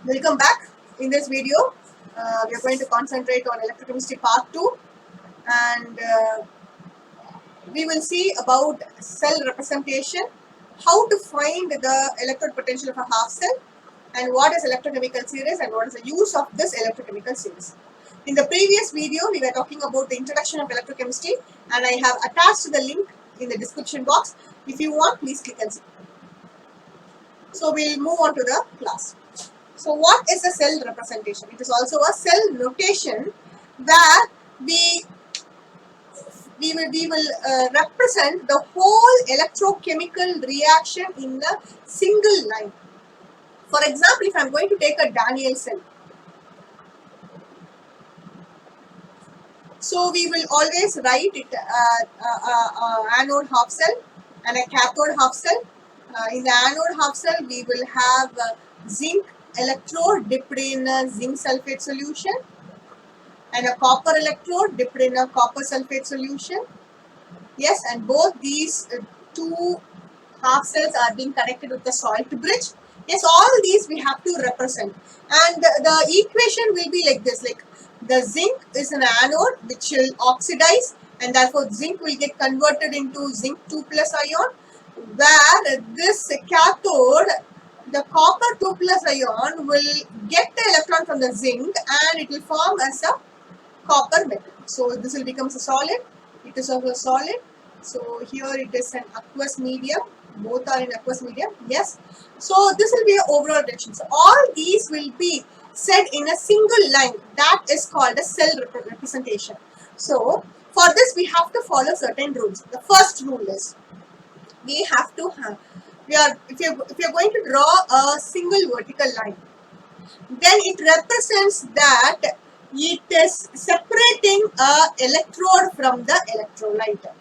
Welcome back. In this video, we are going to concentrate on electrochemistry part 2, and we will see about cell representation, how to find the electrode potential of a half cell, and what is electrochemical series and what is the use of this electrochemical series. In the previous video, we were talking about the introduction of electrochemistry, and I have attached the link in the description box. If you want, please click and see. So we'll move on to the class. So what is a cell representation? It is also a cell notation where we will represent the whole electrochemical reaction in a single line. For example, if I am going to take a Daniell cell, so we will always write it anode half cell and a cathode half cell. In the anode half cell, we will have zinc electrode dipped in a zinc sulfate solution and a copper electrode dipped in a copper sulfate solution. Yes, and both these two half cells are being connected with the salt bridge. Yes, all these we have to represent. And the equation will be like this, like the zinc is an anode which will oxidize, and therefore zinc will get converted into zinc 2 plus ion, where this cathode, the copper 2 plus ion will get the electron from the zinc and it will form as a copper metal. So this will become a solid. It is also a solid. So here it is an aqueous medium. Both are in aqueous medium. Yes. So this will be an overall reaction. So all these will be said in a single line. That is called a cell representation. So for this we have to follow certain rules. The first rule is we have to have if you're going to draw a single vertical line, then it represents that it is separating a electrode from the electrolyte.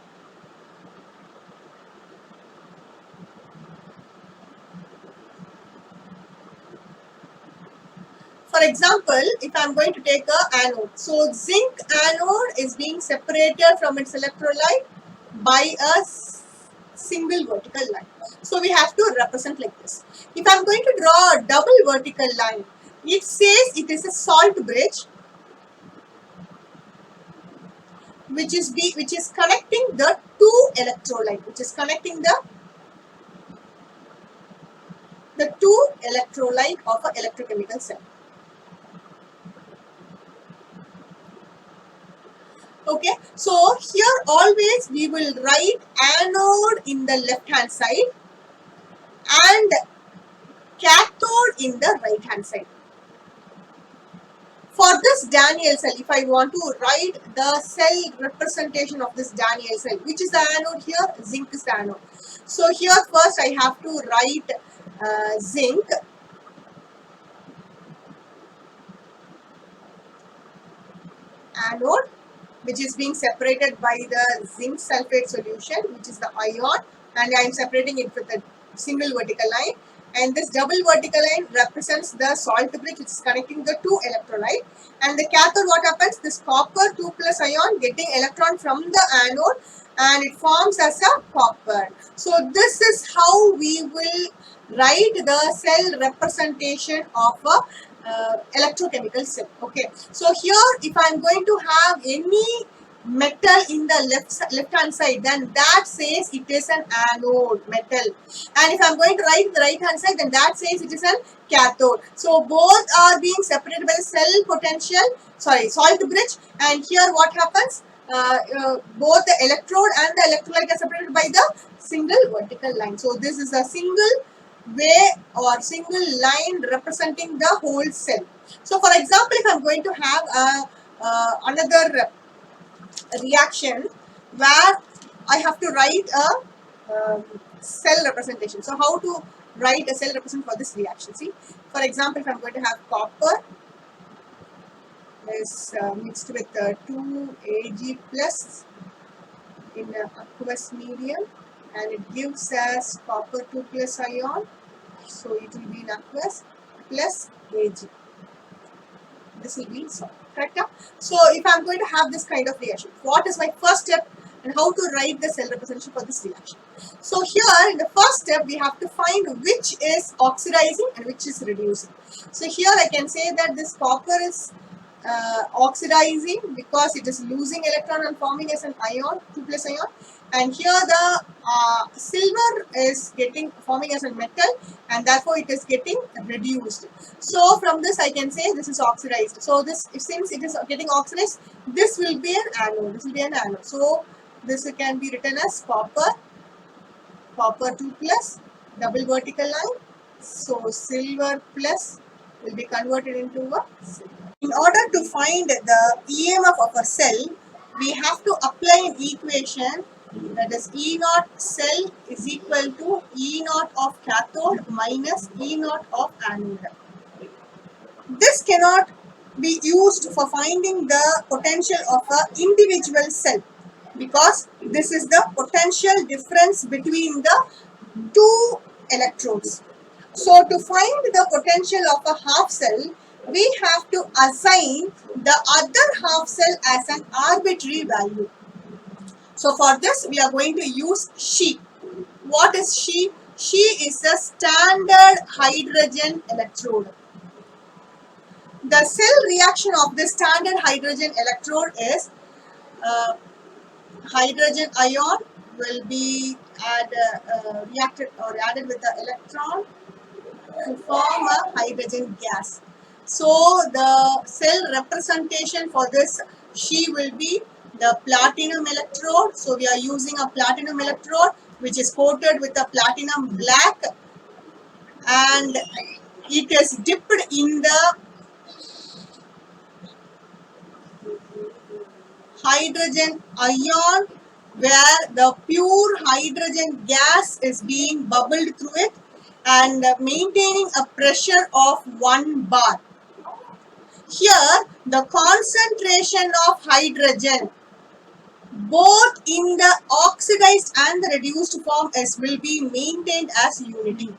For example, if I am going to take a anode, so zinc anode is being separated from its electrolyte by a single vertical line. So we have to represent like this. If I am going to draw a double vertical line, it says it is a salt bridge which is connecting the two electrolyte, which is connecting the two electrolyte of an electrochemical cell. Okay, so here always we will write anode in the left hand side and cathode in the right hand side. For this Daniell cell, if I want to write the cell representation of this Daniell cell, which is the anode here, zinc is the anode. So here first I have to write zinc anode, which is being separated by the zinc sulfate solution, which is the ion, and I am separating it with a single vertical line. And this double vertical line represents the salt bridge, which is connecting the two electrolyte. And the cathode, what happens? This copper 2 plus ion getting electron from the anode and it forms as a copper. So this is how we will write the cell representation of a electrochemical cell. Okay, so here if I am going to have any metal in the left hand side, then that says it is an anode metal, and if I am going to write the right hand side, then that says it is an cathode. So both are being separated by the salt bridge, and here what happens, both the electrode and the electrolyte are separated by the single vertical line. So this is a single way or single line representing the whole cell. So for example, if I am going to have another reaction where I have to write a cell representation. So how to write a cell representation for this reaction? See, for example, if I'm going to have copper is mixed with 2 Ag plus in aqueous medium, and it gives us copper 2 plus ion, so it will be in aqueous plus Ag. This will be salt. Correct? So if I'm going to have this kind of reaction, what is my first step? and how to write the cell representation for this reaction. So here in the first step we have to find which is oxidizing and which is reducing. So here I can say that this copper is oxidizing because it is losing electron and forming as an ion, 2 plus ion, and here the silver is forming as a metal, and therefore it is getting reduced. So from this I can say this is oxidized. So this, since it is getting oxidized, this will be an anode. This will be an anode. So this can be written as copper 2 plus, double vertical line. So silver plus will be converted into a silver. In order to find the EMF of a cell, we have to apply an equation, that is E naught cell is equal to E naught of cathode minus E naught of anode. This cannot be used for finding the potential of an individual cell, because this is the potential difference between the two electrodes. So to find the potential of a half cell, we have to assign the other half cell as an arbitrary value. So for this we are going to use She. What is She? She is a standard hydrogen electrode. The cell reaction of this standard hydrogen electrode is hydrogen ion will be reacted or added with the electron to form a hydrogen gas. So the cell representation for this She will be the platinum electrode. So we are using a platinum electrode which is coated with a platinum black, and it is dipped in the hydrogen ion, where the pure hydrogen gas is being bubbled through it and maintaining a pressure of 1 bar. Here the concentration of hydrogen both in the oxidized and the reduced form will be maintained as unity.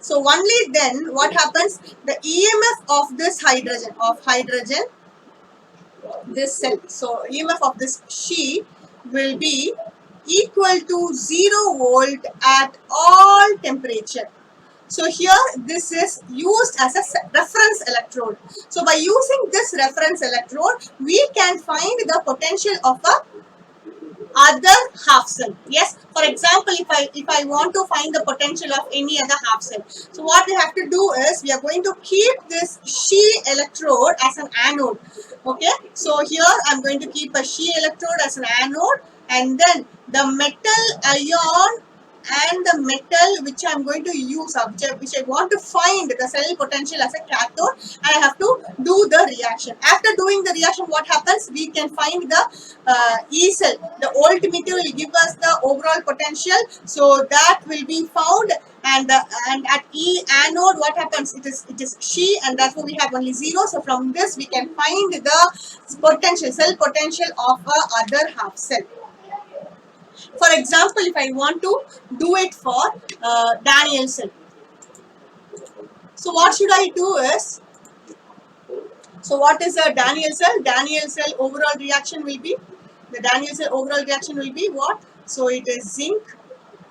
So only then what happens, the EMF of this hydrogen, this cell, so EMF of this She will be equal to 0 volt at all temperature. So here this is used as a reference electrode. So by using this reference electrode, we can find the potential of a other half cell. Yes, for example, if I want to find the potential of any other half cell, so what we have to do is we are going to keep this She electrode as an anode. Okay, so here I'm going to keep a She electrode as an anode, and then the metal ion and the metal which I'm going to use, which I want to find the cell potential as a cathode, and I have to do the reaction. After doing the reaction, what happens? We can find the E cell. The voltmeter will give us the overall potential, so that will be found. And at E anode, what happens? It is She, and therefore we have only 0. So from this we can find the potential, cell potential of a other half cell. For example, if I want to do it for Daniell cell, so what should I do is, so what is a Daniell cell? Daniell cell overall reaction will be, the Daniell cell overall reaction will be what? So it is zinc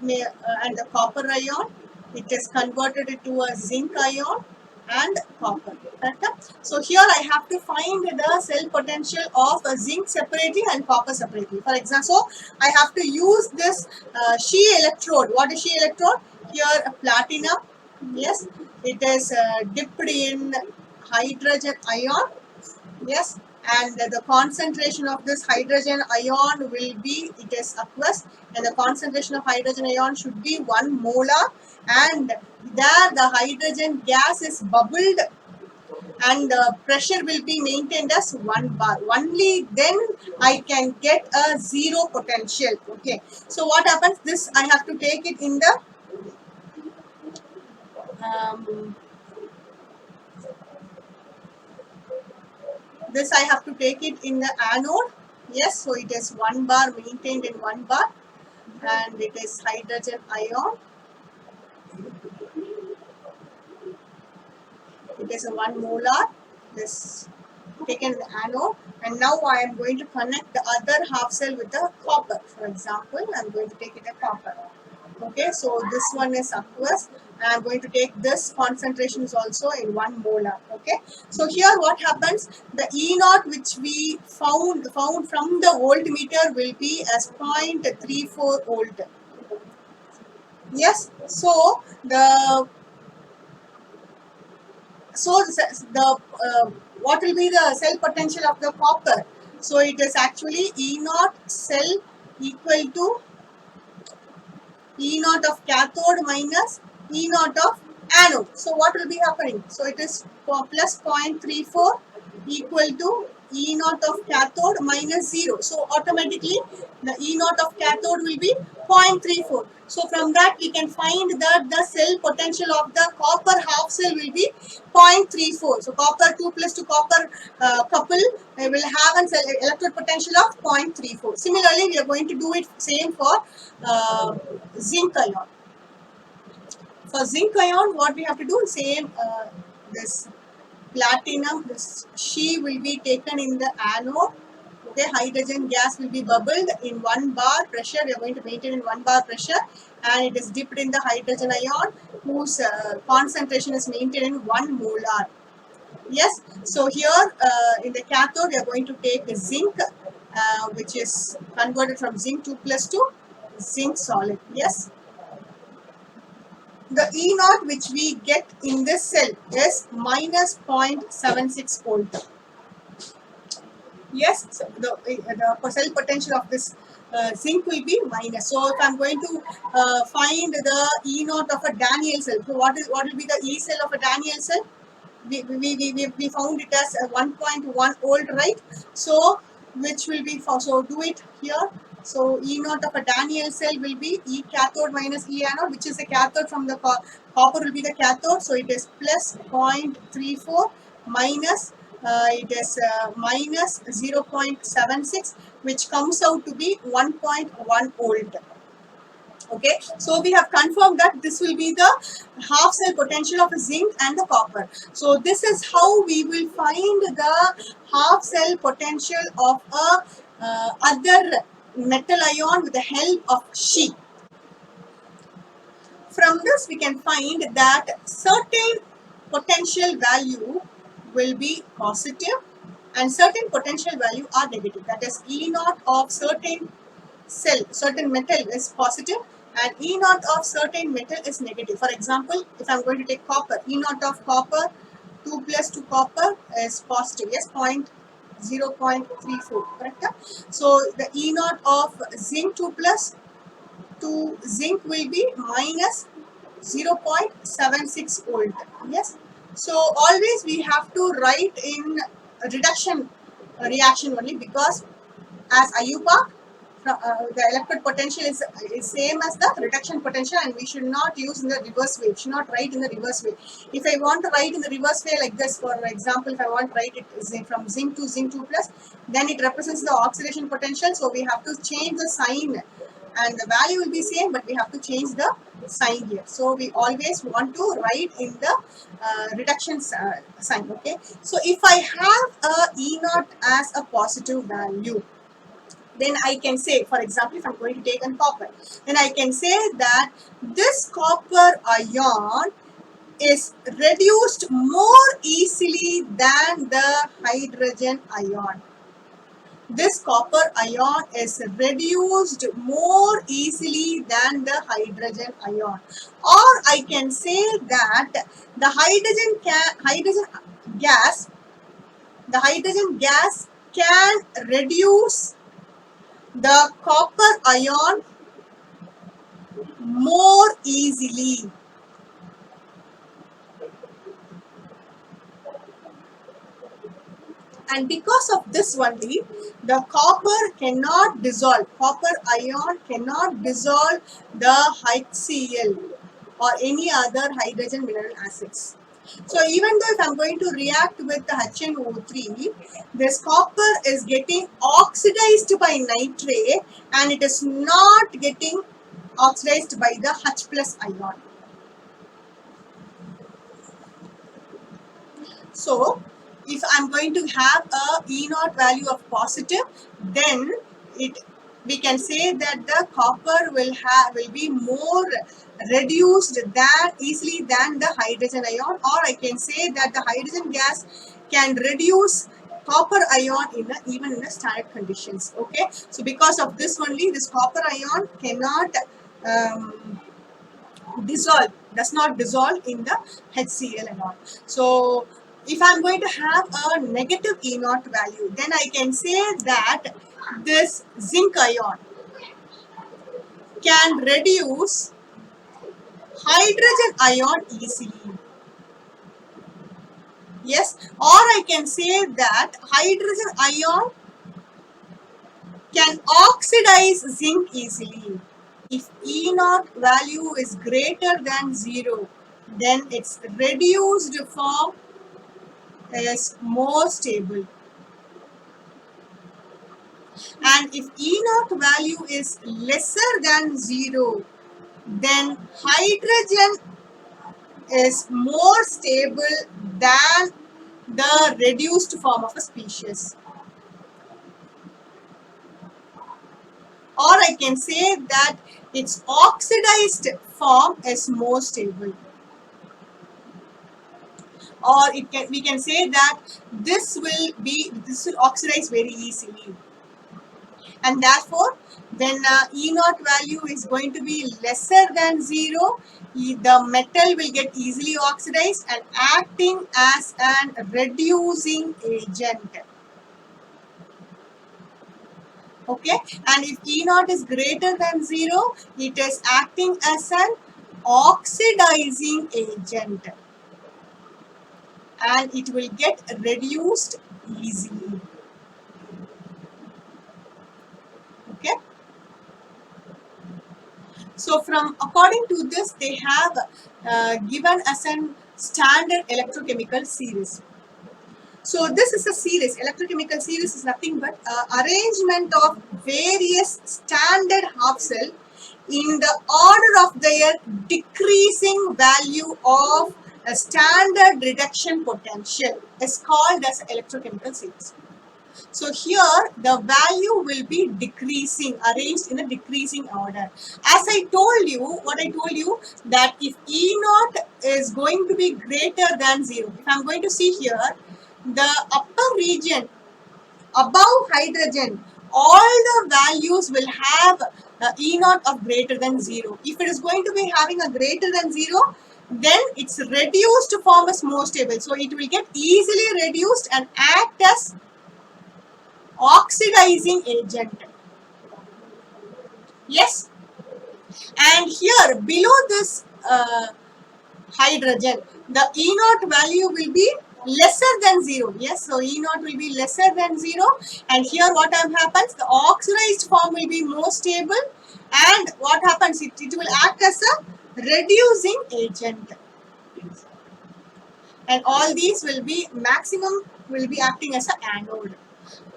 and the copper ion. It is converted into a zinc ion and copper. Correct? So here I have to find the cell potential of a zinc separately and copper separately. For example, so I have to use this She electrode. What is She electrode? Here a platinum. Yes, it is dipped in hydrogen ion. Yes, and the concentration of this hydrogen ion will be, it is aqueous, and the concentration of hydrogen ion should be 1 molar, and there the hydrogen gas is bubbled and the pressure will be maintained as 1 bar. Only then I can get a 0 potential. Okay, so what happens, this I have to take it in the this I have to take it in the anode. Yes, so it is 1 bar maintained in 1 bar, and it is hydrogen ion. It is a 1 molar. This taken the anode, and now I am going to connect the other half cell with the copper. For example, I am going to take it a copper. Okay, so this one is aqueous. I am going to take this concentration is also in 1 molar. Okay, so here what happens? The E naught which we found from the voltmeter will be as 0.34 volt. Yes, so the what will be the cell potential of the copper? So it is actually E naught cell equal to E naught of cathode minus E naught of anode. So what will be happening? So it is plus 0.34 equal to E naught of cathode minus 0. So automatically the E naught of cathode will be 0.34. So from that we can find that the cell potential of the copper half cell will be 0.34. So copper 2 plus to copper couple will have an electrode potential of 0.34. Similarly, we are going to do it same for zinc ion. For zinc ion, what we have to do, same this platinum, this She will be taken in the anode. Okay, hydrogen gas will be bubbled in 1 bar pressure. We are going to maintain in 1 bar pressure, and it is dipped in the hydrogen ion whose concentration is maintained in 1 molar. Yes, so here in the cathode we are going to take zinc, which is converted from zinc 2 plus to zinc solid. Yes, the E naught which we get in this cell is minus 0.76 volt. Yes, so the cell potential of this zinc will be minus. So if I am going to find the E naught of a Daniell cell, so what will be the E cell of a Daniell cell? We found it as 1.1 volt, right? So which will be for, so do it here. So E naught of a Daniell cell will be E cathode minus E anode, which is the cathode from the copper will be the cathode. So it is plus 0.34 minus it is minus 0.76, which comes out to be 1.1 volt. Okay, so we have confirmed that this will be the half cell potential of zinc and the copper. So this is how we will find the half cell potential of a other metal ion with the help of She. From this we can find that certain potential value will be positive and certain potential value are negative. That is, E naught of certain certain metal is positive and E naught of certain metal is negative. For example, if I am going to take copper, E naught of copper 2 plus to copper is positive. Yes, 0.34, correct? So the E naught of zinc 2 plus to zinc will be minus 0.76 volt. Yes, so always we have to write in reduction reaction only, because as IUPAC, the electrode potential is same as the reduction potential, and we should not use in the reverse way. We should not write in the reverse way. If I want to write in the reverse way like this, for example, if I want to write it from zinc to zinc 2 plus, then it represents the oxidation potential. So we have to change the sign, and the value will be same, but we have to change the sign here. So we always want to write in the reduction sign. Okay, so if I have a E naught as a positive value, then I can say, for example, if I'm going to take a copper, then I can say that this copper ion is reduced more easily than the hydrogen ion. This copper ion is reduced more easily than the hydrogen ion. Or I can say that the hydrogen gas can reduce the copper ion more easily. And because of this only, the copper cannot dissolve, copper ion cannot dissolve the HCl or any other hydrogen mineral acids. So even though if I am going to react with the HNO3, this copper is getting oxidized by nitrate and it is not getting oxidized by the H plus ion. So if I'm going to have a E naught value of positive, then we can say that the copper will be more reduced easily than the hydrogen ion, or I can say that the hydrogen gas can reduce copper ion even in the standard conditions. Okay, so because of this only, this copper ion cannot does not dissolve in the HCl and all. So if I'm going to have a negative E naught value, then I can say that this zinc ion can reduce hydrogen ion easily. Yes, or I can say that hydrogen ion can oxidize zinc easily. If E naught value is greater than 0, then its reduced form is more stable. And if E naught value is lesser than 0, then hydrogen is more stable than the reduced form of a species. Or I can say that its oxidized form is more stable. Or we can say that this will oxidize very easily. And therefore, when E naught value is going to be lesser than 0, the metal will get easily oxidized and acting as an reducing agent. Okay, and if E naught is greater than 0, it is acting as an oxidizing agent and it will get reduced easily. Okay. So according to this, they have given us a standard electrochemical series. So this is a series. Electrochemical series is nothing but arrangement of various standard half cell in the order of their decreasing value of a standard reduction potential is called as electrochemical series. So here the value will be decreasing, arranged in a decreasing order. As I told you, that if E naught is going to be greater than 0, if I'm going to see here, the upper region above hydrogen, all the values will have E naught of greater than 0. If it is going to be having a greater than 0, then its reduced form is more stable. So it will get easily reduced and act as oxidizing agent. Yes, and here below this hydrogen, the E naught value will be lesser than 0. Yes, so E naught will be lesser than 0, and here what happens, the oxidized form will be more stable, and what happens, it will act as a reducing agent, and all these will be maximum will be acting as an anode.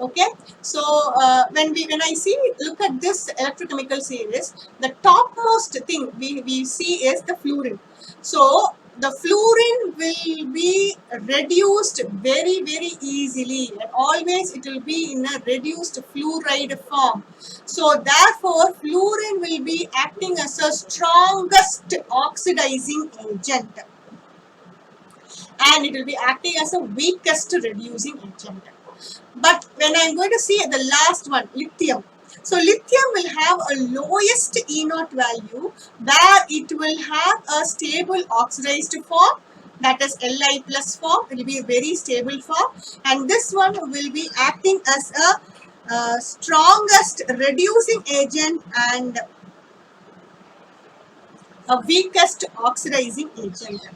Okay, so when I look at this electrochemical series, the topmost thing we see is the fluorine. So the fluorine will be reduced very, very easily, and always it will be in a reduced fluoride form. So therefore, fluorine will be acting as a strongest oxidizing agent, and it will be acting as a weakest reducing agent. But when I'm going to see the last one, lithium. So lithium will have a lowest E naught value where it will have a stable oxidized form, that is Li plus form. It will be a very stable form, and this one will be acting as a strongest reducing agent and a weakest oxidizing agent.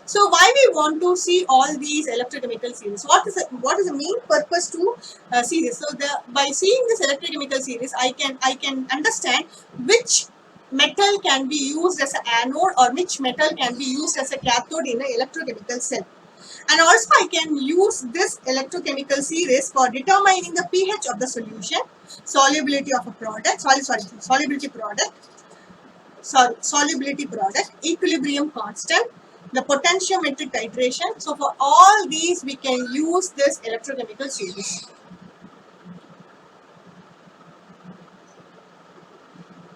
So why we want to see all these electrochemical series? What is the main purpose to see this? So by seeing this electrochemical series, I can understand which metal can be used as an anode or which metal can be used as a cathode in an electrochemical cell. And also I can use this electrochemical series for determining the pH of the solution, solubility of a product, solubility product, equilibrium constant, the potentiometric titration. So for all these, we can use this electrochemical series.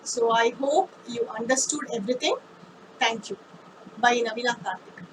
So I hope you understood everything. Thank you. By Navina Karthik.